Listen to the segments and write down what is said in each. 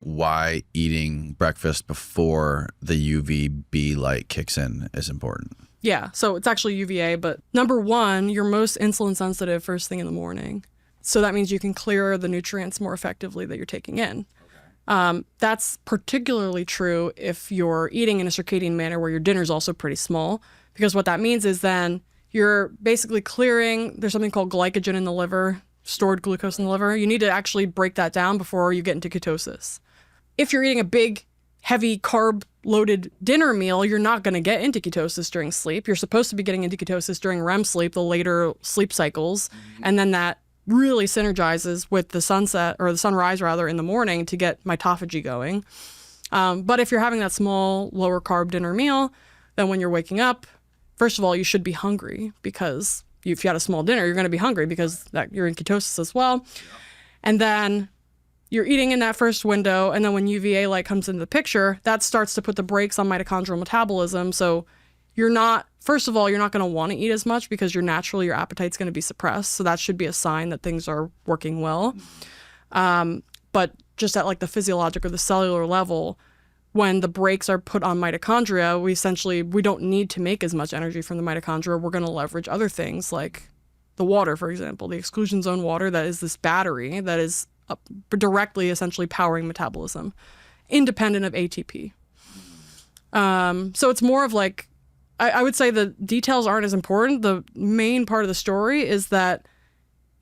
why eating breakfast before the UVB light kicks in is important. Yeah, so it's actually UVA, but number one, you're most insulin sensitive first thing in the morning. So that means you can clear the nutrients more effectively that you're taking in. That's particularly true if you're eating in a circadian manner where your dinner's also pretty small, because what that means is then you're basically clearing, there's something called glycogen in the liver, stored glucose in the liver. You need to actually break that down before you get into ketosis. If you're eating a big, heavy carb-loaded dinner meal, you're not going to get into ketosis during sleep. You're supposed to be getting into ketosis during REM sleep, the later sleep cycles, and then that really synergizes with the sunset, or the sunrise rather, in the morning to get mitophagy going. But if you're having that small, lower carb dinner meal, then when you're waking up, first of all, you should be hungry, because if you had a small dinner, you're going to be hungry because you're in ketosis as well. And then you're eating in that first window, and then when UVA light comes into the picture, that starts to put the brakes on mitochondrial metabolism. So first of all, you're not going to want to eat as much because your appetite's going to be suppressed. So that should be a sign that things are working well. But just at like the physiologic or the cellular level, when the brakes are put on mitochondria, we don't need to make as much energy from the mitochondria. We're going to leverage other things like the water, for example, the exclusion zone water that is this battery that is directly essentially powering metabolism, independent of ATP. So it's more of like, I would say the details aren't as important. The main part of the story is that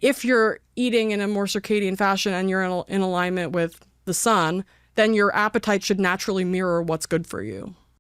if you're eating in a more circadian fashion and you're in alignment with the sun, then your appetite should naturally mirror what's good for you.